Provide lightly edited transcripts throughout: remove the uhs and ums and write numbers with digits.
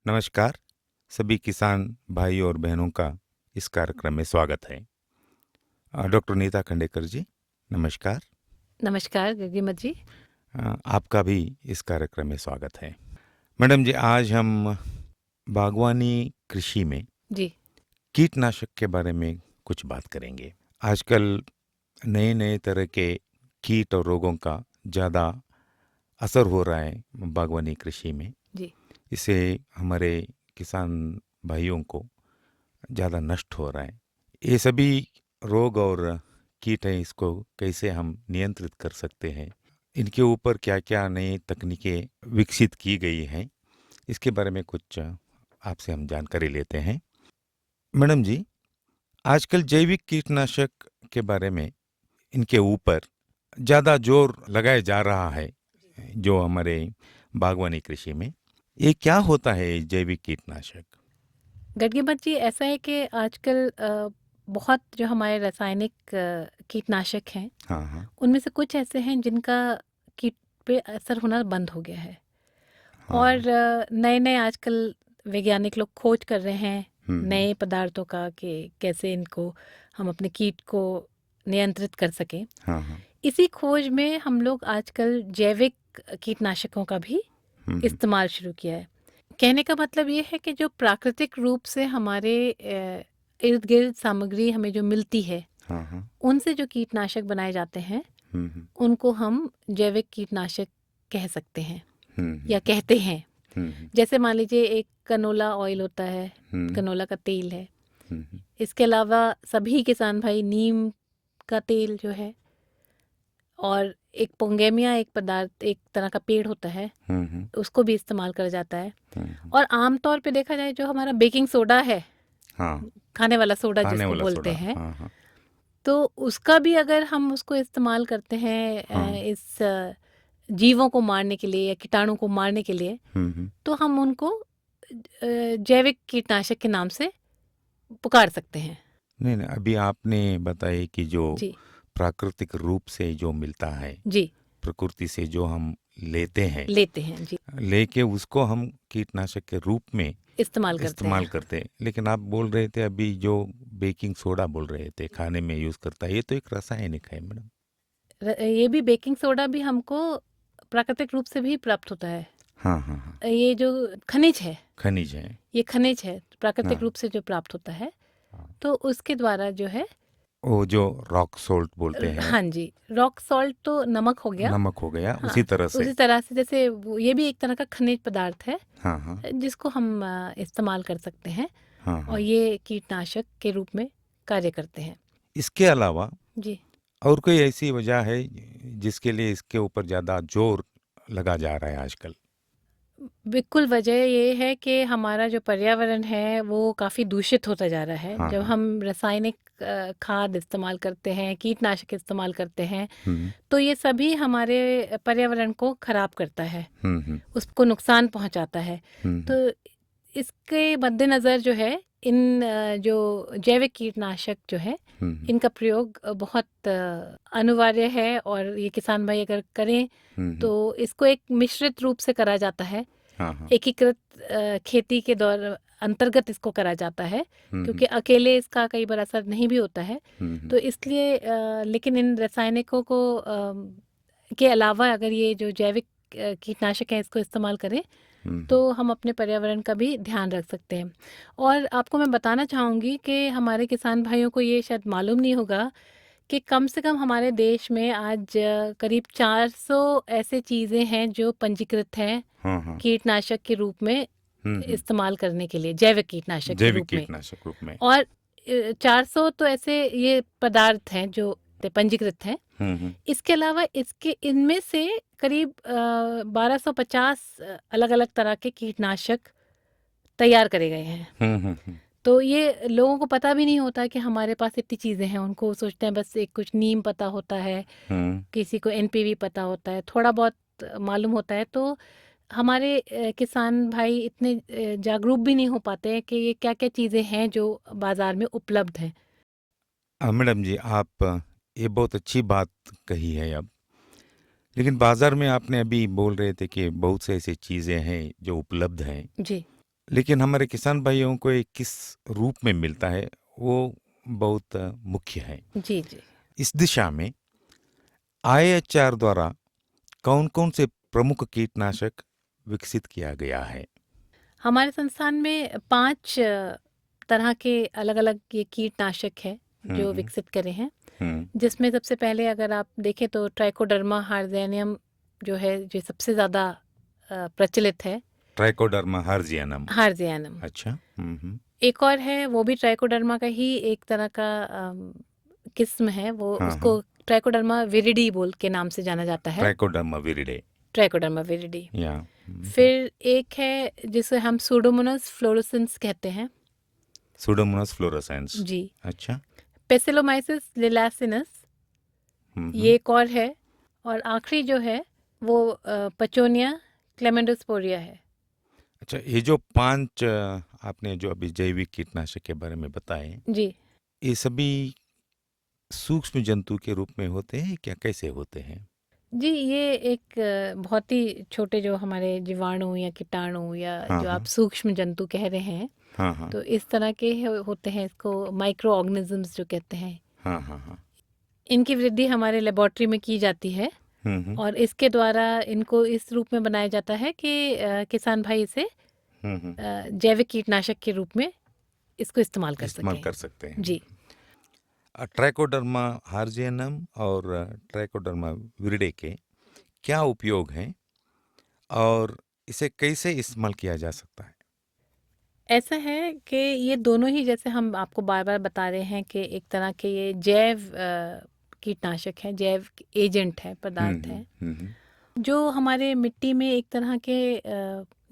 नमस्कार। सभी किसान भाई और बहनों का इस कार्यक्रम में स्वागत है। डॉक्टर नीता खंडेकर जी, नमस्कार। नमस्कार गगीमत जी। आपका भी इस कार्यक्रम में स्वागत है। मैडम जी, आज हम बागवानी कृषि में जी कीटनाशक के बारे में कुछ बात करेंगे। आजकल नए नए तरह के कीट और रोगों का ज़्यादा असर हो रहा है बागवानी कृषि में। जी इससे हमारे किसान भाइयों को ज़्यादा नष्ट हो रहा है। ये सभी रोग और कीट हैं, इसको कैसे हम नियंत्रित कर सकते हैं, इनके ऊपर क्या क्या नई तकनीकें विकसित की गई हैं, इसके बारे में कुछ आपसे हम जानकारी लेते हैं। मैडम जी, आजकल जैविक कीटनाशक के बारे में, इनके ऊपर ज़्यादा जोर लगाया जा रहा है जो हमारे बागवानी कृषि में। ये क्या होता है ये जैविक कीटनाशक? गगीमत जी, ऐसा है कि आजकल बहुत जो हमारे रासायनिक कीटनाशक हैं, हाँ हाँ उनमें से कुछ ऐसे हैं जिनका कीट पे असर होना बंद हो गया है। हाँ हाँ। और नए नए आजकल वैज्ञानिक लोग खोज कर रहे हैं हम्म नए पदार्थों का कि कैसे इनको हम अपने कीट को नियंत्रित कर सकें। हाँ हाँ। इसी खोज में हम लोग आजकल जैविक कीटनाशकों का भी हम्म इस्तेमाल शुरू किया है। कहने का मतलब ये है कि जो प्राकृतिक रूप से हमारे इर्द गिर्द सामग्री हमें जो मिलती है, हाँ हाँ। उनसे जो कीटनाशक बनाए जाते हैं, हम्म उनको हम जैविक कीटनाशक कह सकते हैं हम्म या कहते हैं। हम्म जैसे मान लीजिए एक कनोला ऑयल होता है, हम्म कनोला का तेल है। हम्म इसके अलावा सभी किसान भाई नीम का तेल जो है, और एक पोंगेमिया एक पदार्थ, एक तरह का पेड़ होता है, हम्म उसको भी इस्तेमाल करा जाता है। हम्म। और आमतौर पे देखा जाए जो हमारा बेकिंग सोडा है, हाँ, खाने वाला सोडा खाने जिसको वाला बोलते सोडा। हैं, हाँ हाँ तो उसका भी अगर हम उसको इस्तेमाल करते हैं हाँ। इस जीवों को मारने के लिए या कीटाणु को मारने के लिए, हम्म। तो हम उनको जैविक कीटनाशक के नाम से पुकार सकते हैं। नहीं नहीं, अभी आपने बताया कि जो जी प्राकृतिक रूप से जो मिलता है, जी प्रकृति से जो हम लेते हैं, लेते हैं जी, लेके उसको हम कीटनाशक के रूप में इस्तेमाल करते इस्तेमाल हैं। करते हैं। लेकिन आप बोल रहे थे अभी जो बेकिंग सोडा बोल रहे थे खाने में यूज करता है, ये तो एक रासायनिक है मैडम। ये भी बेकिंग सोडा भी हमको प्राकृतिक रूप से भी प्राप्त होता है। हाँ हाँ हाँ। ये जो खनिज है, खनिज है। ये खनिज है प्राकृतिक हाँ रूप से जो प्राप्त होता है, हाँ। तो उसके द्वारा जो है वो जो रॉक सोल्ट बोलते हैं, हाँ जी, रॉक सॉल्ट तो नमक हो गया। नमक हो गया, हाँ, उसी तरह से। उसी तरह से जैसे ये भी एक तरह का खनिज पदार्थ है, हाँ हाँ जिसको हम इस्तेमाल कर सकते हैं, हाँ और हाँ। ये कीटनाशक के रूप में कार्य करते हैं। इसके अलावा जी, और कोई ऐसी वजह है जिसके लिए इसके ऊपर ज़्यादा जोर लगा जा रहा है आजकल? बिल्कुल वजह ये है कि हमारा जो पर्यावरण है वो काफ़ी दूषित होता जा रहा है। हाँ जब हाँ। हम रासायनिक खाद इस्तेमाल करते हैं, कीटनाशक इस्तेमाल करते हैं, हम्म तो ये सभी हमारे पर्यावरण को खराब करता है, हम्म उसको नुकसान पहुंचाता है। हम्म तो इसके मद्देनज़र जो है, इन जो जैविक कीटनाशक जो है, हम्म इनका प्रयोग बहुत अनिवार्य है, और ये किसान भाई अगर करें हम्म। तो इसको एक मिश्रित रूप से करा जाता है। हाँ हाँ। एकीकृत खेती के दौर अंतर्गत इसको करा जाता है, हम्म क्योंकि अकेले इसका कई बार असर नहीं भी होता है। हम्म तो इसलिए लेकिन इन रासायनिकों को के अलावा अगर ये जो जैविक कीटनाशक हैं इसको इस्तेमाल करें, तो हम्म हम अपने पर्यावरण का भी ध्यान रख सकते हैं। और आपको मैं बताना चाहूँगी कि हमारे किसान भाइयों को ये शायद मालूम नहीं होगा कि कम से कम हमारे देश में आज करीब 400 ऐसे चीज़ें हैं जो पंजीकृत हैं हाँ हाँ। कीटनाशक के रूप में इस्तेमाल करने के लिए, जैविक कीटनाशक के जैविक रूप में। कीटनाशक रूप में। और 400 तो ऐसे ये पदार्थ हैं जो पंजीकृत हैं। हम्म। इसके अलावा इसके इनमें से करीब 1250 अलग अलग तरह के कीटनाशक तैयार करे गए हैं। हम्म। तो ये लोगों को पता भी नहीं होता कि हमारे पास इतनी चीज़ें हैं। उनको सोचते हैं बस एक कुछ नीम पता होता है, किसी को एनपीवी पता होता है, थोड़ा बहुत मालूम होता है। तो हमारे किसान भाई इतने जागरूक भी नहीं हो पाते हैं कि ये क्या-क्या चीज़ें हैं जो बाज़ार में उपलब्ध हैं। मैडम जी, आप ये बहुत अच्छी बात कही है अब। लेकिन बाजार में आपने अभी बोल रहे थे कि बहुत से ऐसी चीज़ें हैं जो उपलब्ध हैं, जी, लेकिन हमारे किसान भाइयों को ये किस रूप में मिलता है वो बहुत मुख्य है। जी जी। इस दिशा में IHR द्वारा कौन कौन से प्रमुख कीटनाशक विकसित किया गया है? हमारे संस्थान में 5 तरह के अलग-अलग ये कीटनाशक है जो हम्म विकसित करे हैं। हम्म जिसमें सबसे पहले अगर आप देखें तो ट्राइकोडर्मा हार्जेनियम जो है, जो सबसे ज़्यादा प्रचलित है। ट्राइकोडर्मा हार्जियानम। हार्जेनियम। अच्छा। एक और है, वो भी ट्राइकोडर्मा का ही एक तरह का किस्म है, वो हाँ उसको हाँ। ट्राइकोडर्मा विरिडी बोल के नाम से जाना जाता है। ट्राइकोडर्मा विरिडे। Trichoderma viride. या फिर एक है जिसे हम सूडोमोनास फ्लोरोसेंस कहते हैं। Pseudomonas fluorescens. जी। अच्छा। पेसिलोमाइसिस लिलासिनस, ये एक और है। और आखिरी जो है वो पचोनिया क्लेमेंडोस्पोरिया है। अच्छा, ये जो 5 आपने जो अभी जैविक कीटनाशक के बारे में बताए, जी ये सभी सूक्ष्म जंतु के रूप में होते हैं क्या, कैसे होते हैं? जी, ये एक बहुत ही छोटे जो हमारे जीवाणु या कीटाणु या हाँ जो आप हाँ सूक्ष्म जंतु कह रहे हैं, हाँ हाँ तो इस तरह के होते हैं। इसको माइक्रो ऑर्गेनिजम्स जो कहते हैं। हाँ हाँ हाँ। इनकी वृद्धि हमारे लेबोरेटरी में की जाती है हम्म और इसके द्वारा इनको इस रूप में बनाया जाता है कि किसान भाई इसे हम्म। जैविक कीटनाशक के रूप में इसको इस्तेमाल कर इस्तेमाल सकें। कर सकते हैं। जी। ट्राइकोडर्मा हार्जियनम और ट्राइकोडर्मा विरिडे के क्या उपयोग हैं और इसे कैसे इस्तेमाल किया जा सकता है? ऐसा है कि ये दोनों ही, जैसे हम आपको बार बार बता रहे हैं कि एक तरह के ये जैव कीटनाशक है, जैव एजेंट है, पदार्थ है हम्म जो हमारे मिट्टी में एक तरह के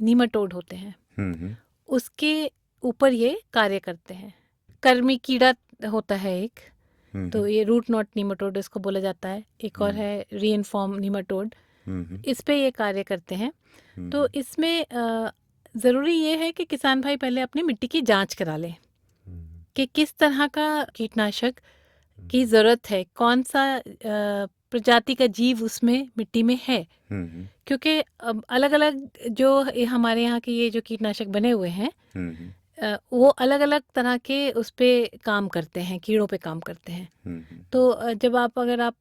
नीमाटोड होते हैं, हम्म उसके ऊपर ये कार्य करते हैं। कर्मी कीड़ा होता है एक, तो हम्म ये रूट नॉट नीमाटोड इसको बोला जाता है। एक और है रीइन्फॉर्म नीमाटोड, हम्म इस पे ये कार्य करते हैं। तो हम्म इसमें ज़रूरी ये है कि किसान भाई पहले अपनी मिट्टी की जांच करा लें कि किस तरह का कीटनाशक की ज़रूरत है, कौन सा प्रजाति का जीव उसमें मिट्टी में है। हम्म क्योंकि अब अलग अलग जो हमारे यहाँ के ये जो कीटनाशक बने हुए हैं, हम्म वो अलग अलग तरह के उस पे काम करते हैं, कीड़ों पे काम करते हैं। तो जब आप अगर आप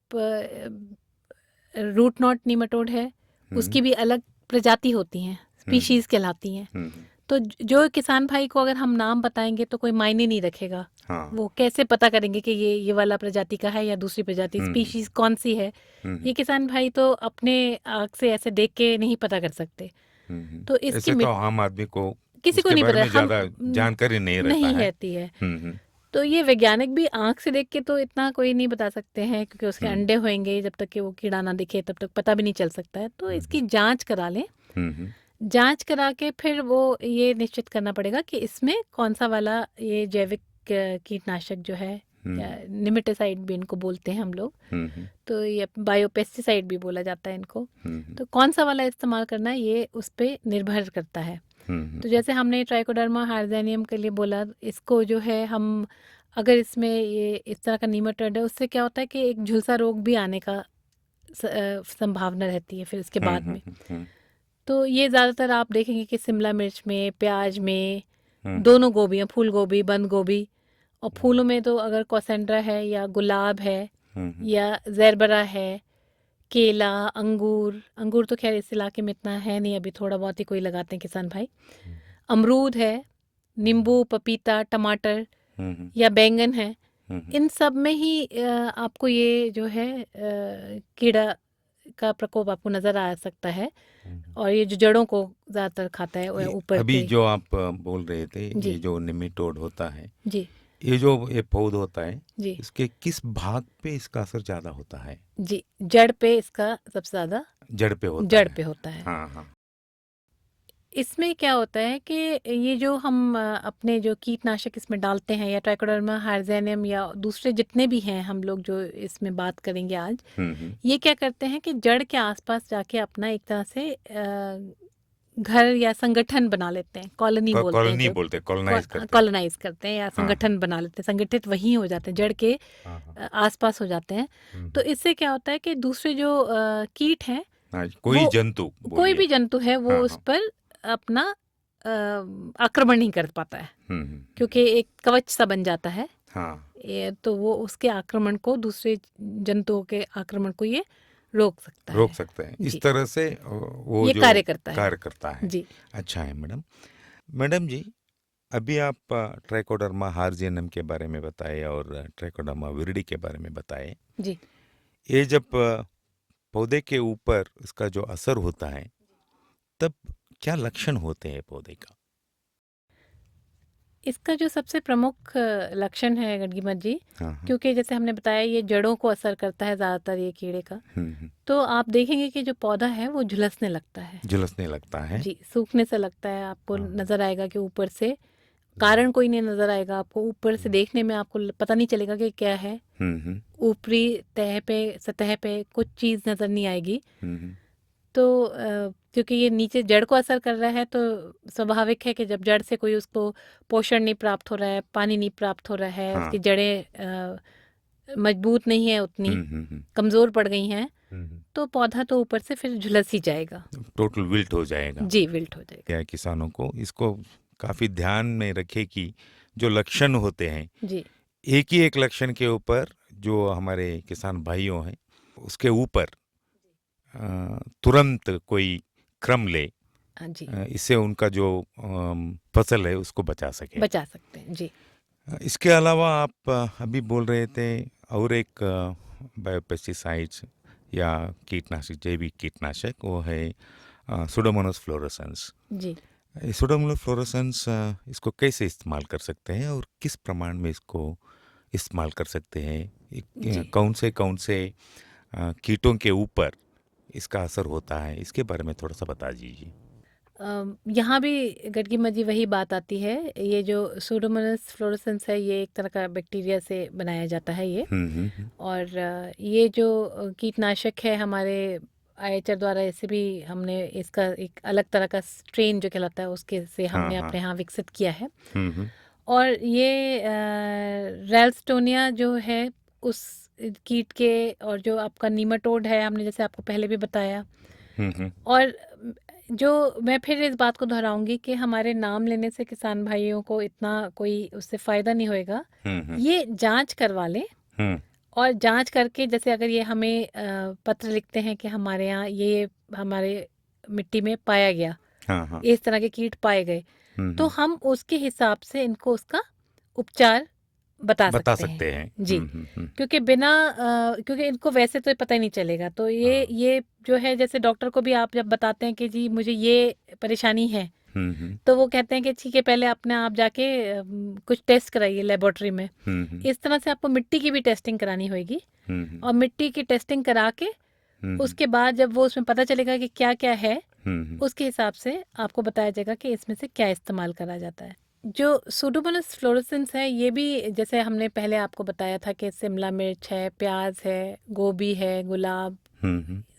रूट नॉट नीमाटोड है, उसकी भी अलग प्रजाति होती हैं, स्पीशीज़ कहलाती हैं। तो जो किसान भाई को अगर हम नाम बताएंगे तो कोई मायने नहीं रखेगा। हाँ। वो कैसे पता करेंगे कि ये वाला प्रजाति का है या दूसरी प्रजाति, स्पीशीज़ कौन सी है? ये किसान भाई तो अपने आँख से ऐसे देख के नहीं पता कर सकते। तो इसकी ऐसे तो आम आदमी को किसी को उसके नहीं बारे पता, में हम ज्यादा जानकारी नहीं रहता नहीं है। रहती है। तो ये वैज्ञानिक भी आँख से देख के तो इतना कोई नहीं बता सकते हैं, क्योंकि उसके अंडे होंगे, जब तक कि वो कीड़ा ना दिखे तब तक पता भी नहीं चल सकता है। तो इसकी जांच करा लें। जांच करा के फिर वो ये निश्चित करना पड़ेगा कि इसमें कौन सा वाला ये जैविक कीटनाशक जो है, या निमेटोसाइड भी इनको बोलते हैं हम लोग, तो ये बायोपेस्टिसाइड भी बोला जाता है इनको। तो कौन सा वाला इस्तेमाल करना है ये उस पर निर्भर करता है। तो जैसे हमने ट्राइकोडर्मा हार्जेनियम के लिए बोला, इसको जो है हम अगर इसमें ये इस तरह का नीमाटोड है, उससे क्या होता है कि एक झुलसा रोग भी आने का संभावना रहती है फिर इसके बाद में। तो ये ज़्यादातर आप देखेंगे कि शिमला मिर्च में, प्याज में, दोनों गोभियाँ, फूल गोभी, बंद गोभी, और फूलों में तो अगर कोसेंड्रा है या गुलाब है या ज़ेरबरा है, केला, अंगूर, अंगूर तो खैर इस इलाके में इतना है नहीं, अभी थोड़ा बहुत ही कोई लगाते हैं किसान भाई। अमरूद है, नींबू, पपीता, टमाटर या बैंगन है, इन सब में ही आपको ये जो है कीड़ा का प्रकोप आपको नज़र आ सकता है। और ये जो जड़ों को ज़्यादातर खाता है, ये ऊपर अभी के। जो आप बोल रहे थे, ये जी जो निमेटोड होता है, जी ये जो ये पौध होता है, जी इसके किस भाग पे इसका असर ज्यादा होता है? जी, जड़ पे इसका सबसे ज़्यादा, जड़ पे होता जड़ है। पे होता है। हाँ हाँ। इसमें क्या होता है कि ये जो हम अपने जो कीटनाशक इसमें डालते हैं, या ट्राइकोडर्मा हार्जेनियम या दूसरे जितने भी हैं हम लोग जो इसमें बात करेंगे आज, ये क्या करते हैं कि जड़ के आसपास जाके अपना एक तरह से घर या संगठन बना लेते हैं, कॉलोनी बोलते हैं, कॉलोनी जब बोलते हैं, कॉलोनाइज करते हैं। कॉलोनाइज करते हैं या संगठन बना लेते हैं, संगठित वहीं हो जाते हैं, जड़ के आसपास हो जाते हैं। तो इससे क्या होता है कि दूसरे जो कीट हैं, कोई वो जंतु कोई बोलिए। भी जंतु है, वो हाँ उस हाँ। पर अपना आक्रमण नहीं कर पाता है, क्योंकि एक कवच सा बन जाता है। हाँ, तो वो उसके आक्रमण को, दूसरे जंतुओं के आक्रमण को ये रोक सकते हैं। इस जी, तरह से वो ये जो कार्य करता है कार्य करता है। जी। अच्छा है मैडम। मैडम जी, अभी आप ट्राइकोडर्मा हार्जियनम के बारे में बताए और ट्राइकोडर्मा विरिडी के बारे में बताए। जी, ये जब पौधे के ऊपर इसका जो असर होता है, तब क्या लक्षण होते हैं पौधे का? इसका जो सबसे प्रमुख लक्षण है गडगीमत जी, हाँ, हाँ। क्योंकि जैसे हमने बताया ये जड़ों को असर करता है ज़्यादातर ये कीड़े का, तो आप देखेंगे कि जो पौधा है वो झुलसने लगता है झुलसने लगता है। जी, सूखने से लगता है। आपको हाँ, नज़र आएगा कि ऊपर से कारण कोई नहीं नज़र आएगा आपको, ऊपर से देखने में आपको पता नहीं चलेगा कि क्या है। ऊपरी सतह पे कुछ चीज़ नज़र नहीं आएगी। तो क्योंकि ये नीचे जड़ को असर कर रहा है, तो स्वाभाविक है कि जब जड़ से कोई उसको पोषण नहीं प्राप्त हो रहा है, पानी नहीं प्राप्त हो रहा है, हाँ। उसकी जड़ें मजबूत नहीं है उतनी, कमज़ोर पड़ गई हैं, तो पौधा तो ऊपर से फिर झुलस ही जाएगा। टोटल विल्ट हो जाएगा। जी, विल्ट हो जाएगा। क्या है, किसानों को इसको काफी ध्यान में रखे कि जो लक्षण होते हैं, जी, एक ही एक लक्षण के ऊपर जो हमारे किसान भाइयों हैं उसके ऊपर तुरंत कोई क्रम ले, हाँ जी, इससे उनका जो फसल है उसको बचा सके। बचा सकते हैं जी। इसके अलावा आप अभी बोल रहे थे और एक बायोपेस्टिसाइड्स या कीटनाशक, जैविक कीटनाशक, वो है सुडोमोनास फ्लोरोसेंस। जी, सुडोमोनास फ्लोरोसेंस इसको कैसे इस्तेमाल कर सकते हैं और किस प्रमाण में इसको इस्तेमाल कर सकते हैं? जी। कौन से कीटों के ऊपर इसका असर होता है, इसके बारे में थोड़ा सा बता दीजिए। यहाँ भी गडगीमत जी वही बात आती है। ये जो सूडोमोनास फ्लोरोसेंस है, ये एक तरह का बैक्टीरिया से बनाया जाता है ये। और ये जो कीटनाशक है हमारे आईएचआर द्वारा, ऐसे भी हमने इसका एक अलग तरह का स्ट्रेन जो कहलाता है उसके से हाँ, हमने हाँ। अपने यहाँ विकसित किया है। हम्म, और ये रैल्स्टोनिया जो है उस कीट के, और जो आपका नीमाटोड है, हमने जैसे आपको पहले भी बताया। और जो मैं फिर इस बात को दोहराऊंगी कि हमारे नाम लेने से किसान भाइयों को इतना कोई उससे फ़ायदा नहीं होएगा। ये जांच करवा लें, और जांच करके, जैसे अगर ये हमें पत्र लिखते हैं कि हमारे यहाँ ये हमारे मिट्टी में पाया गया, हाँ, हाँ। इस तरह के कीट पाए गए, तो हम उसके हिसाब से इनको उसका उपचार बता सकते हैं जी। क्योंकि क्योंकि इनको वैसे तो पता ही नहीं चलेगा, तो ये जो है, जैसे डॉक्टर को भी आप जब बताते हैं कि जी मुझे ये परेशानी है, तो वो कहते हैं कि ठीक है, पहले अपने आप जाके कुछ टेस्ट कराइए लेबोरेटरी में। इस तरह से आपको मिट्टी की भी टेस्टिंग करानी होगी, और मिट्टी की टेस्टिंग करा के उसके बाद जब वो उसमें पता चलेगा कि क्या क्या है, उसके हिसाब से आपको बताया जाएगा कि इसमें से क्या इस्तेमाल करा जाता है। जो सूडोमोनास फ्लोरोसेंस है, ये भी जैसे हमने पहले आपको बताया था कि शिमला मिर्च है, प्याज है, गोभी है, गुलाब,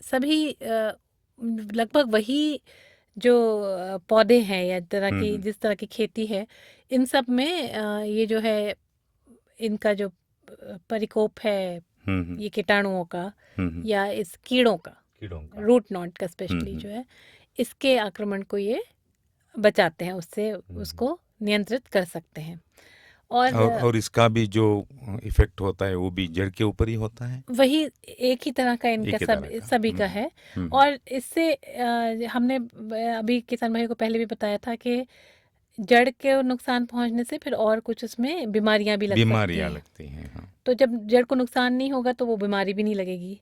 सभी लगभग वही जो पौधे हैं या जिस तरह की खेती है, इन सब में ये जो है, इनका जो परिकोप है ये कीटाणुओं का या इस कीड़ों का, रूट नॉट का स्पेशली जो है, इसके आक्रमण को ये बचाते हैं, उससे उसको नियंत्रित कर सकते हैं। और इसका भी जो इफेक्ट होता है वो भी जड़ के ऊपर ही होता है। वही एक ही तरह का इनका सभी का है। और इससे हमने अभी किसान भाई को पहले भी बताया था कि जड़ के नुकसान पहुंचने से फिर और कुछ उसमें बीमारियां भी लगती हैं। हाँ। तो जब जड़ को नुकसान नहीं होगा तो वो बीमारी भी नहीं लगेगी,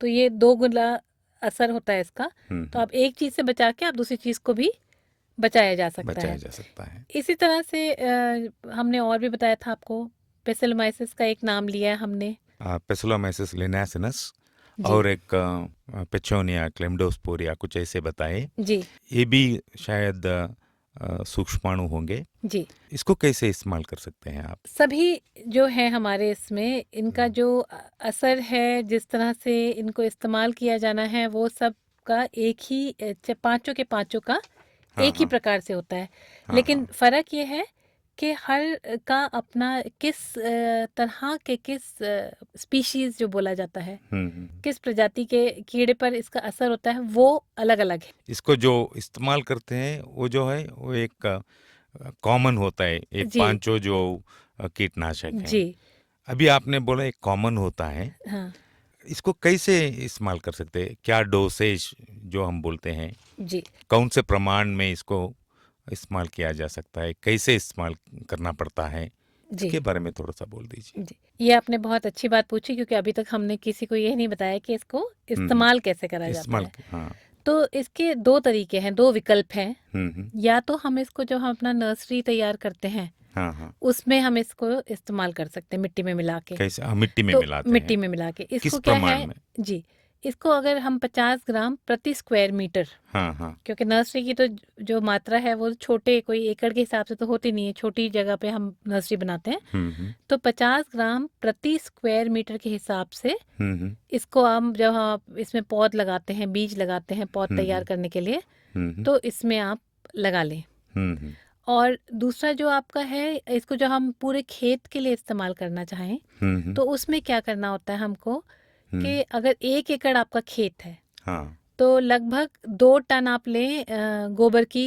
तो ये दो गुना असर होता है इसका। तो आप एक चीज़ से बचा के आप दूसरी चीज़ को भी बचाया जा सकता है। इसी तरह से हमने और भी बताया था आपको, पेसिलोमाइसिस का एक नाम लिया है हमने, पेसिलोमाइसिस लिनेसिनस, और एक पेचोनिया क्लेम्डोस्पोरिया, कुछ ऐसे बताए जी। ये भी शायद सूक्ष्माणु होंगे जी। इसको कैसे इस्तेमाल कर सकते हैं आप? सभी जो है हमारे इसमें, इनका जो असर है, जिस तरह से इनको इस्तेमाल किया जाना है, वो सब का एक ही पांचों के पांचों का एक ही प्रकार से होता है। लेकिन फ़र्क ये है कि हर का अपना किस तरह के किस स्पीशीज जो बोला जाता है, किस प्रजाति के कीड़े पर इसका असर होता है, वो अलग अलग है। इसको जो इस्तेमाल करते हैं वो जो है वो एक कॉमन होता है, एक जी पांचों जो कीटनाशक हैं। जी अभी आपने बोला एक कॉमन होता है, हाँ इसको कैसे इस्तेमाल कर सकते हैं? क्या डोसेज जो हम बोलते हैं, जी कौन से प्रमाण में इसको इस्तेमाल किया जा सकता है, कैसे इस्तेमाल करना पड़ता है, जी इसके बारे में थोड़ा सा बोल दीजिए। जी, ये आपने बहुत अच्छी बात पूछी, क्योंकि अभी तक हमने किसी को ये नहीं बताया कि इसको हम्म इस्तेमाल कैसे करा जाता इस्तेमाल है। हाँ। तो इसके दो तरीके हैं, दो विकल्प हैं। हम्म। या तो हम इसको, जो हम अपना नर्सरी तैयार करते हैं, हाँ हाँ। उसमें हम इसको इस्तेमाल कर सकते हैं, मिट्टी में मिला के। कैसे? हाँ, मिट्टी में तो मिलाते मिट्टी हैं। में मिला के किस इसको क्या प्रमाण है में? जी, इसको अगर हम 50 ग्राम प्रति स्क्वायर मीटर, हाँ हाँ। क्योंकि नर्सरी की तो जो मात्रा है वो छोटे, कोई एकड़ के हिसाब से तो होती नहीं है, छोटी जगह पे हम नर्सरी बनाते हैं। तो 50 ग्राम प्रति स्क्वायर मीटर के हिसाब से हम्म इसको हम, जब हम इसमें पौध लगाते हैं, बीज लगाते हैं पौध तैयार करने के लिए, हम्म तो इसमें आप लगा लें। हम्म और दूसरा जो आपका है, इसको जो हम पूरे खेत के लिए इस्तेमाल करना चाहें, हम्म तो उसमें क्या करना होता है हमको, हम्म, कि अगर 1 एकड़ आपका खेत है, हाँ। तो लगभग 2 टन आप लें गोबर की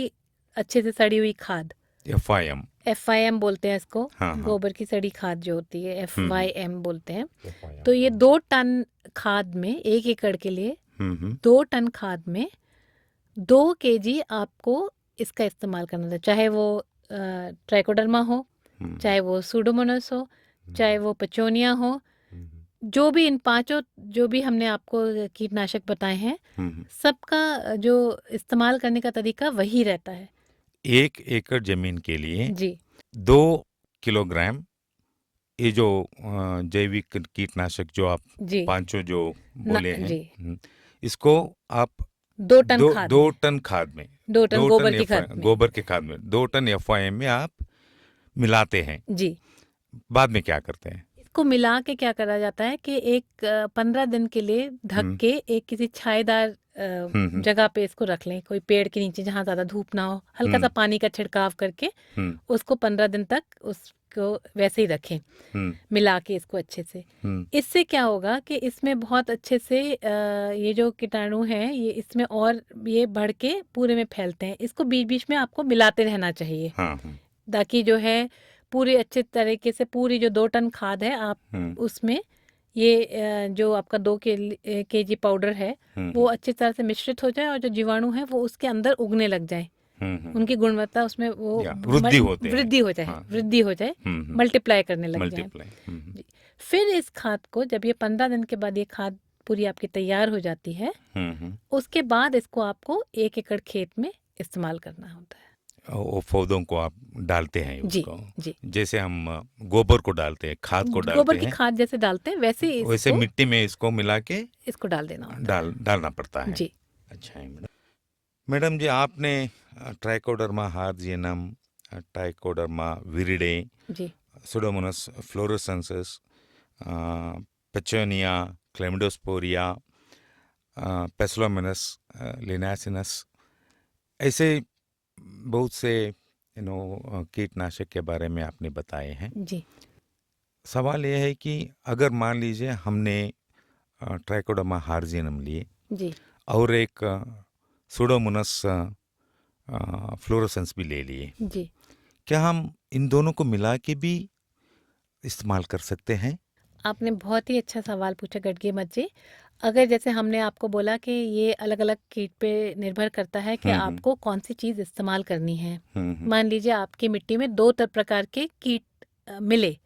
अच्छे से सड़ी हुई खाद। FIM। FIM बोलते हैं इसको, हाँ हाँ। गोबर की सड़ी खाद जो होती है, FYM बोलते हैं। FIM, तो ये हाँ। 2 टन खाद में, 1 एकड़ के लिए हम्म 2 टन खाद में 2 kg आपको इसका इस्तेमाल करना था, चाहे वो ट्राइकोडर्मा हो, हम्म चाहे वो सूडोमोनास हो, चाहे वो पचोनिया हो, हम्म जो भी इन पांचों, जो भी हमने आपको कीटनाशक बताए हैं, हम्म। सबका जो इस्तेमाल करने का तरीका वही रहता है। 1 एकड़ जमीन के लिए जी 2 किलोग्राम ये जो जैविक कीटनाशक जो आप जी पांचों जो बोले हैं, जी, इसको आप 2 टन दो खाद दो में, टन खाद में, 2 टन 2 टन गोबर की खाद में। गोबर के खाद में, 2 टन FIM में आप मिलाते हैं। जी, बाद में क्या करते हैं? इसको मिला के क्या करा जाता है कि एक 15 दिन के लिए ढक हम्म के एक किसी छायेदार हम्म जगह पे इसको रख लें, कोई पेड़ के नीचे जहाँ ज़्यादा धूप ना हो, हल्का सा पानी का छिड़काव करके हम्म उसको 15 दिन तक उसको वैसे ही रखें, हम्म मिला के इसको अच्छे से। हम्म इससे क्या होगा कि इसमें बहुत अच्छे से ये जो कीटाणु हैं, ये इसमें और ये बढ़ के पूरे में फैलते हैं। इसको बीच बीच में आपको मिलाते रहना चाहिए, हाँ ताकि जो है पूरी अच्छे तरीके से, पूरी जो 2 टन खाद है आप उसमें, ये जो आपका 2 kg पाउडर है, वो अच्छी तरह से मिश्रित हो जाए, और जो जीवाणु है वो उसके अंदर उगने लग जाए, उनकी गुणवत्ता उसमें वो या वृद्धि होते हैं। वृद्धि हो जाए, हाँ। वृद्धि हो जाए, मल्टीप्लाई करने लग जाए। मल्टीप्लाई। जी। फिर इस खाद को, जब ये 15 दिन के बाद ये खाद पूरी आपकी तैयार हो जाती है, उसके बाद इसको आपको 1 एकड़ खेत में इस्तेमाल करना होता है। वो पौधों को आप डालते हैं जी उसको, जी, जैसे हम गोबर को डालते हैं, खाद को डालते गोबर की हैं, खाद जैसे डालते हैं वैसे ही वैसे इसको मिट्टी में इसको मिला के इसको डाल देना होता है। डालना पड़ता है। जी अच्छा है मैडम। मैडम जी, आपने ट्राइकोडर्मा हार्जियनम, ट्राइकोडर्मा विरिडे, जी सुडोमोनास फ्लोरोसेंसिस, पेचोनिया, क्लेमिडोस्पोरिया, पेस्लोमिनस लिनासिनस, ऐसे बहुत से कीटनाशक के बारे में आपने बताए हैं। जी सवाल यह है कि अगर मान लीजिए हमने ट्राइकोडर्मा हार्जियनम लिए जी और एक सुडोमोनास फ्लोरोसेंस भी ले लिए, जी, क्या हम इन दोनों को मिला के भी इस्तेमाल कर सकते हैं? आपने बहुत ही अच्छा सवाल पूछा गडगे मत जी। अगर जैसे हमने आपको बोला कि ये अलग अलग कीट पे निर्भर करता है कि आपको कौन सी चीज़ इस्तेमाल करनी है। मान लीजिए आपकी मिट्टी में 2 प्रकार के कीट मिले,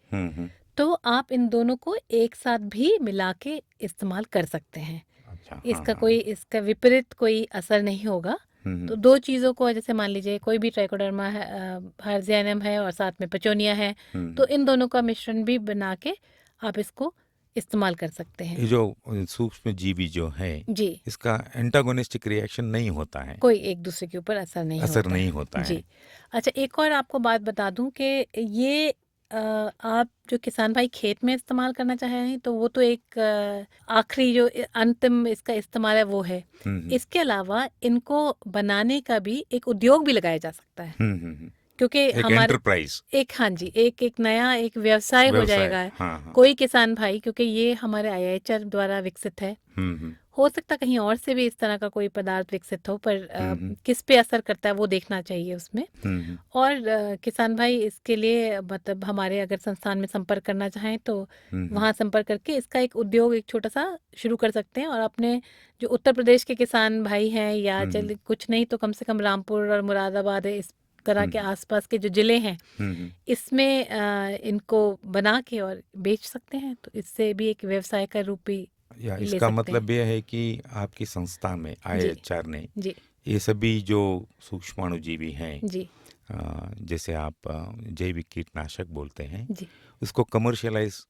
तो आप इन दोनों को एक साथ भी मिला के इस्तेमाल कर सकते हैं। अच्छा, इसका कोई, इसका विपरीत कोई असर नहीं होगा। तो 2 चीज़ों को, जैसे मान लीजिए कोई भी ट्राइकोडर्मा है, हार्जियनम है और साथ में पेचोनिया है, तो इन दोनों का मिश्रण भी बना के आप इसको इस्तेमाल कर सकते हैं। ये जो सूक्ष्म जीवी जो है, जी, इसका एंटागोनिस्टिक रिएक्शन नहीं होता है, कोई एक दूसरे के ऊपर असर नहीं असर होता नहीं है। होता है। जी। अच्छा, एक और आपको बात बता दूं कि ये आप जो किसान भाई खेत में इस्तेमाल करना चाह रहे हैं, तो वो तो एक आखिरी जो अंतिम इसका इस्तेमाल है वो है। इसके अलावा इनको बनाने का भी एक उद्योग भी लगाया जा सकता है, क्योंकि एक हमारे एंटरप्राइज, एक, हाँ जी, एक नया एक व्यवसाय हो व्यवसाय। जाएगा। हाँ हाँ। कोई किसान भाई, क्योंकि ये हमारे आईआईएचआर द्वारा विकसित है, हम्म। हो सकता कहीं और से भी इस तरह का कोई पदार्थ विकसित हो, पर हम्म। किस पे असर करता है वो देखना चाहिए उसमें। हम्म। और किसान भाई इसके लिए मतलब हमारे अगर संस्थान में संपर्क करना चाहें तो हम्म। वहाँ संपर्क करके इसका एक उद्योग एक छोटा सा शुरू कर सकते हैं। और अपने जो उत्तर प्रदेश के किसान भाई हैं, या चल कुछ नहीं तो कम से कम रामपुर और मुरादाबाद है, इस तरह के आसपास के जो जिले हैं, इसमें इनको बना के और बेच सकते हैं। तो इससे भी एक व्यवसाय का रूप भी या ले इसका सकते हैं। मतलब यह है कि आपकी संस्था में जी आईएचआर ने जी ये सभी जो सूक्ष्माणुजीवी हैं, जी जैसे आप जैविक कीटनाशक बोलते हैं, जी उसको कमर्शियलाइज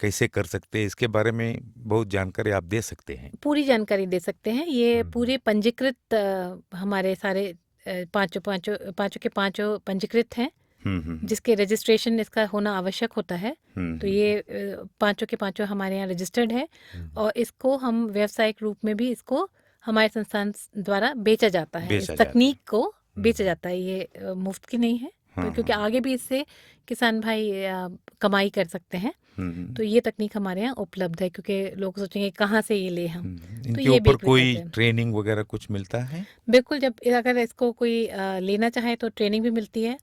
कैसे कर सकते हैं, इसके बारे में बहुत जानकारी आप दे सकते हैं। पूरी जानकारी दे सकते हैं। ये पूरे पंजीकृत हमारे सारे पांचों पांचों पांचों के पांचों पंजीकृत हैं, जिसके रजिस्ट्रेशन इसका होना आवश्यक होता है। तो ये पांचों के पांचों हमारे यहाँ रजिस्टर्ड है, और इसको हम व्यावसायिक रूप में भी इसको हमारे संस्थान द्वारा बेचा जाता है। इस बेचा जाता है। तकनीक को बेचा जाता है, ये मुफ्त की नहीं है। तो क्योंकि आगे भी इससे किसान भाई कमाई कर सकते हैं, तो ये तकनीक हमारे यहाँ उपलब्ध है। क्योंकि लोग सोचेंगे कहाँ से ये ले हम, तो इनके ये भी ऊपर एक कोई विकल्प है। ट्रेनिंग वगैरह कुछ मिलता है? बिल्कुल, जब अगर इसको कोई लेना चाहे तो ट्रेनिंग भी मिलती है।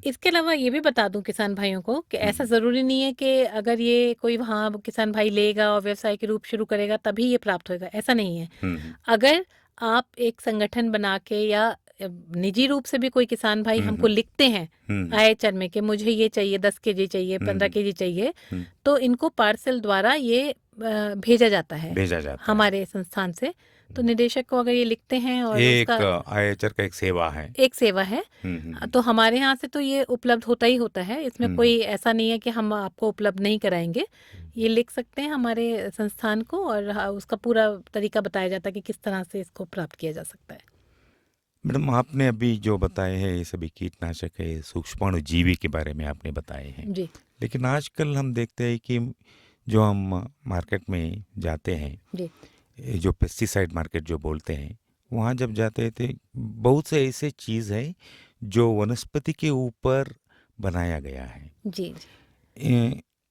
इसके अलावा ये भी बता दूं किसान भाइयों को कि ऐसा ज़रूरी नहीं है कि अगर ये कोई वहाँ किसान भाई लेगा और व्यवसाय के रूप शुरू करेगा तभी ये प्राप्त होगा, ऐसा नहीं है। अगर आप एक संगठन बना के या निजी रूप से भी कोई किसान भाई हमको लिखते हैं आईएचआर में कि मुझे ये चाहिए, 10 केजी चाहिए, 15 केजी चाहिए, तो इनको पार्सल द्वारा ये भेजा जाता है हमारे संस्थान से। तो निदेशक को अगर ये लिखते हैं और एक उसका आईएचआर का एक सेवा है, एक सेवा है, तो हमारे यहाँ से तो ये उपलब्ध होता ही होता है। इसमें कोई ऐसा नहीं है कि हम आपको उपलब्ध नहीं कराएंगे। ये लिख सकते हैं हमारे संस्थान को, और उसका पूरा तरीका बताया जाता है कि किस तरह से इसको प्राप्त किया जा सकता है। मैडम आपने अभी जो बताए हैं ये सभी कीटनाशक है, सूक्ष्माणुजीवी के बारे में आपने बताए हैं, जी लेकिन आजकल हम देखते हैं कि जो हम मार्केट में जाते हैं, जी ये जो पेस्टिसाइड मार्केट जो बोलते हैं, वहाँ जब जाते थे बहुत से ऐसे चीज़ है जो वनस्पति के ऊपर बनाया गया है। जी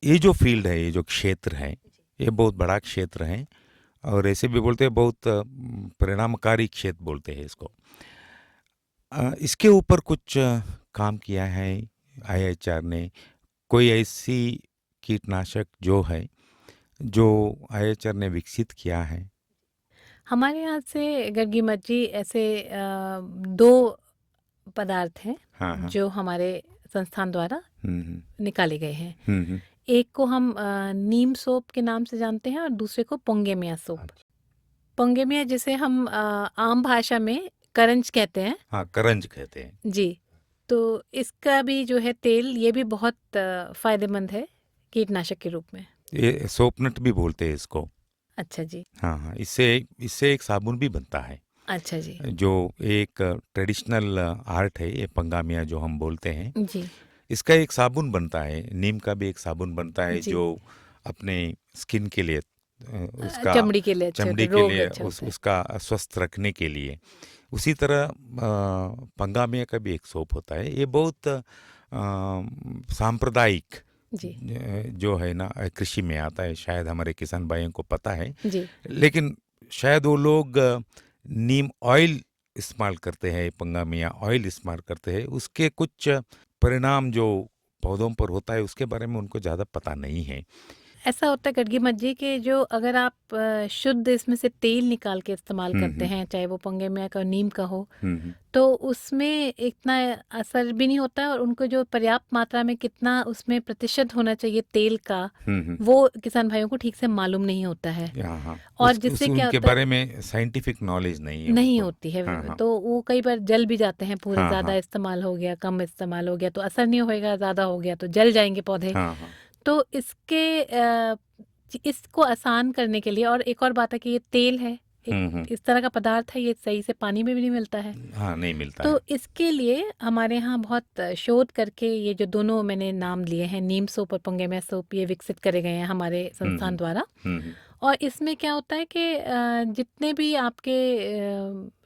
ये जो फील्ड है, ये जो क्षेत्र है, ये बहुत बड़ा क्षेत्र है, और ऐसे भी बोलते हैं बहुत परिणामकारी क्षेत्र बोलते हैं इसको। इसके ऊपर कुछ काम किया है आईएचआर ने? कोई ऐसी कीटनाशक जो है जो आईएचआर ने विकसित किया है? हमारे यहाँ से गर्गी मच्छी ऐसे 2 पदार्थ हैं हाँ। जो हमारे संस्थान द्वारा निकाले गए हैं। एक एक को हम नीम सोप के नाम से जानते हैं, और दूसरे को पोंगेमिया सोप। पोंगेमिया जिसे हम आम भाषा में करंज कहते हैं। हाँ, करंज कहते हैं जी। तो इसका भी जो है तेल, ये भी बहुत फायदेमंद है कीटनाशक के रूप में। ये सोपनट भी बोलते हैं इसको। अच्छा जी। हाँ, इससे एक साबुन भी बनता है। अच्छा जी। जो एक ट्रेडिशनल आर्ट है, ये पंगामिया जो हम बोलते हैं, जी इसका एक साबुन बनता है। नीम का भी एक साबुन बनता है जी। जो अपने स्किन के लिए, उसका चमड़ी के लिए अच्छा होता चमड़ी है, के रोग लिए, अच्छा होता है। उसका स्वस्थ रखने के लिए। उसी तरह पंगामिया का भी एक सोप होता है। ये बहुत सांप्रदायिक जी जो है ना, कृषि में आता है, शायद हमारे किसान भाइयों को पता है, जी लेकिन शायद वो लोग नीम ऑयल इस्तेमाल करते हैं, पंगामिया ऑयल इस्तेमाल करते हैं। उसके कुछ परिणाम जो पौधों पर होता है उसके बारे में उनको ज़्यादा पता नहीं है। ऐसा होता है गड़गी मज्जी के, जो अगर आप शुद्ध इसमें से तेल निकाल के इस्तेमाल करते हैं, चाहे वो पंगेमिया का नीम का हो, तो उसमें इतना असर भी नहीं होता है। और उनको जो पर्याप्त मात्रा में कितना उसमें प्रतिशत होना चाहिए तेल का, वो किसान भाइयों को ठीक से मालूम नहीं होता है। और जिससे क्या उनके होता है, बारे में साइंटिफिक नॉलेज नहीं है नहीं उनको। होती है। हाँ, हाँ। तो वो कई बार जल भी जाते हैं पूरे, हाँ, ज़्यादा हाँ। इस्तेमाल हो गया, कम इस्तेमाल हो गया तो असर नहीं होएगा, ज़्यादा हो गया तो जल जाएंगे पौधे। हाँ, हाँ। तो इसको आसान करने के लिए, और एक और बात है कि ये तेल है, एक इस तरह का पदार्थ है, ये सही से पानी में भी नहीं मिलता है। हाँ, नहीं मिलता तो है। इसके लिए हमारे यहाँ बहुत शोध करके ये जो दोनों मैंने नाम लिए हैं, नीम सोप और पंगेमिया सोप, ये विकसित करे गए हैं हमारे संस्थान द्वारा। और इसमें क्या होता है कि जितने भी आपके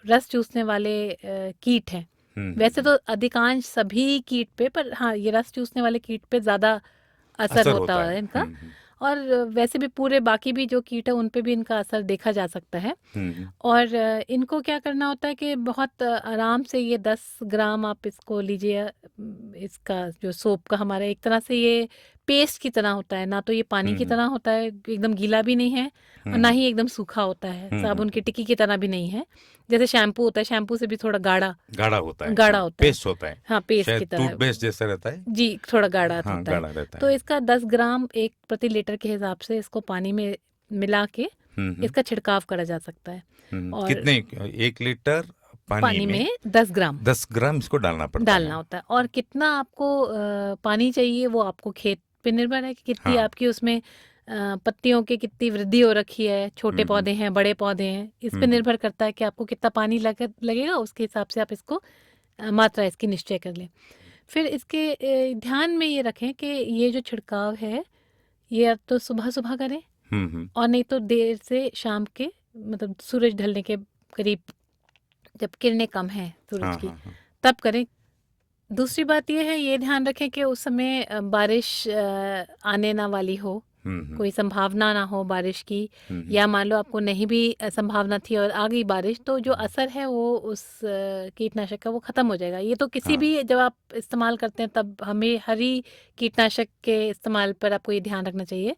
रस चूसने वाले कीट हैं, वैसे तो अधिकांश सभी कीट पे, पर हाँ ये रस चूसने वाले कीट पे ज़्यादा असर असर होता होता है। है इनका। और वैसे भी पूरे बाकी भी जो कीट है उन पे भी इनका असर देखा जा सकता है। और इनको क्या करना होता है कि बहुत आराम से ये 10 ग्राम आप इसको लीजिए। इसका जो सोप का हमारा एक तरह से ये पेस्ट की तरह होता है, ना तो ये पानी की तरह होता है, एकदम गीला भी नहीं है और ना ही एकदम सूखा होता है, साबुन की टिक्की की तरह भी नहीं है। जैसे शैम्पू होता है, शैम्पू से भी थोड़ा गाढ़ा गाढ़ा होता है, गाढ़ा होता है, पेस्ट होता है, हाँ पेस्ट की शायद तरह टूथपेस्ट जैसा रहता है। जी, थोड़ा गाढ़ा हाँ, होता है। गाढ़ा रहता तो है। इसका 10 ग्राम 1 प्रति लीटर के हिसाब से इसको पानी में मिला के इसका छिड़काव करा जा सकता है। और कितने, 1 लीटर पानी पानी में में 10 ग्राम 10 ग्राम इसको डालना पड़ता डालना है। होता है। और कितना आपको पानी चाहिए वो आपको खेत पे निर्भर है कि कितनी हाँ। आपकी उसमें पत्तियों की कितनी वृद्धि हो रखी है, छोटे पौधे हैं, बड़े पौधे हैं, इस पे निर्भर करता है कि आपको कितना पानी लगेगा, उसके हिसाब से आप इसको मात्रा इसकी निश्चय कर लें। फिर इसके ध्यान में ये रखें कि ये जो छिड़काव है ये अब तो सुबह-सुबह करें और नहीं तो देर से शाम के, मतलब सूरज ढलने के करीब, जब किरणें कम हैं सूरज की, तब करें। दूसरी बात ये है, ये ध्यान रखें कि उस समय बारिश आने ना वाली हो, कोई संभावना ना हो बारिश की, या मान लो आपको नहीं भी संभावना थी और आ गई बारिश, तो जो असर है वो उस कीटनाशक का वो ख़त्म हो जाएगा। ये तो किसी भी जब आप इस्तेमाल करते हैं तब हमें हर ही कीटनाशक के इस्तेमाल पर आपको ये ध्यान रखना चाहिए।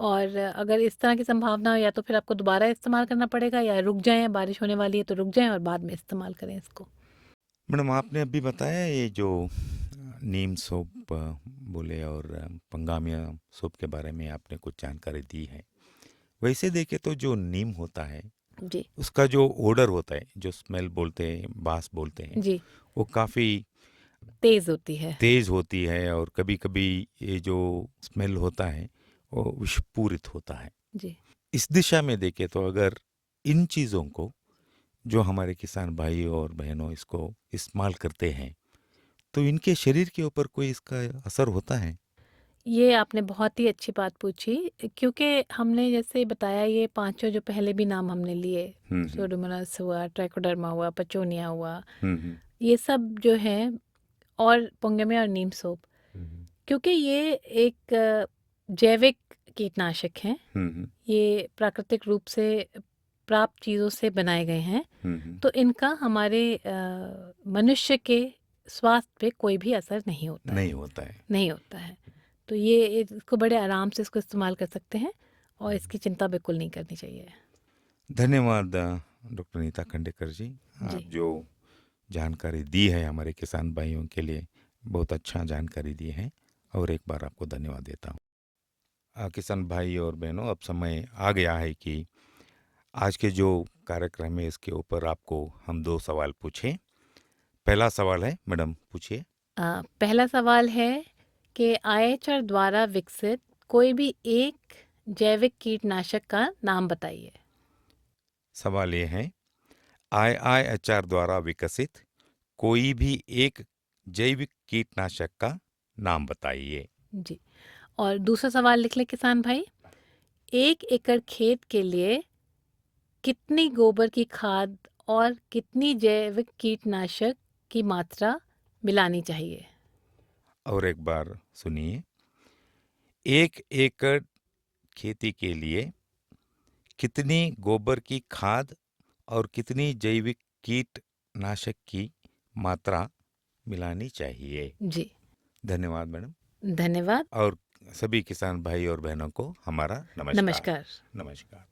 और अगर इस तरह की संभावना हो, या तो फिर आपको दोबारा इस्तेमाल करना पड़ेगा, या रुक जाएं, बारिश होने वाली है तो रुक जाएं और बाद में इस्तेमाल करें इसको। मैडम, आपने अभी बताया ये जो नीम सोप बोले और पंगामिया सोप के बारे में आपने कुछ जानकारी दी है। वैसे देखे तो जो नीम होता है जी उसका जो ओडर होता है, जो स्मेल बोलते हैं, बास बोलते हैं, जी, वो काफ़ी तेज होती है। तेज होती है और कभी कभी ये जो स्मेल होता है वो विषपूरित होता है। जी इस दिशा में देखें तो अगर इन चीज़ों को जो हमारे किसान भाई और बहनों इसको इस्तेमाल करते हैं तो इनके शरीर के ऊपर कोई इसका असर होता है? ये आपने बहुत ही अच्छी बात पूछी, क्योंकि हमने जैसे बताया ये पांचों जो पहले भी नाम हमने लिए, सूडोमोनास हुआ, ट्राइकोडर्मा हुआ, पचोनिया हुआ, ये सब जो है, और पुंगेमिया और नीम सोप, क्योंकि ये एक जैविक कीटनाशक हैं, ये प्राकृतिक रूप से प्राप्त चीज़ों से बनाए गए हैं, तो इनका हमारे मनुष्य के स्वास्थ्य पे कोई भी असर नहीं होता नहीं होता है। नहीं होता है। तो ये इसको बड़े आराम से इसको इस्तेमाल कर सकते हैं और इसकी चिंता बिल्कुल नहीं करनी चाहिए। धन्यवाद डॉक्टर नीता खंडेकर जी। आप जी जो जानकारी दी है हमारे किसान भाइयों के लिए, बहुत अच्छा जानकारी दी है और एक बार आपको धन्यवाद देता हूँ। किसान भाई और बहनों, अब समय आ गया है कि आज के जो कार्यक्रम है इसके ऊपर आपको हम 2 सवाल पूछें। पहला सवाल है, मैडम पूछिए। पहला सवाल है कि आईएचआर द्वारा विकसित कोई भी एक जैविक कीटनाशक का नाम बताइए। सवाल ये है, आईआईएचआर द्वारा विकसित कोई भी एक जैविक कीटनाशक का नाम बताइए। जी, और दूसरा सवाल लिख ले किसान भाई, 1 एकड़ खेत के लिए कितनी गोबर की खाद और कितनी जैविक कीटनाशक की मात्रा मिलानी चाहिए? और एक बार सुनिए, 1 एकड़ खेती के लिए कितनी गोबर की खाद और कितनी जैविक कीटनाशक की मात्रा मिलानी चाहिए? जी धन्यवाद मैडम। धन्यवाद। और सभी किसान भाई और बहनों को हमारा नमस्कार। नमस्कार। नमस्कार।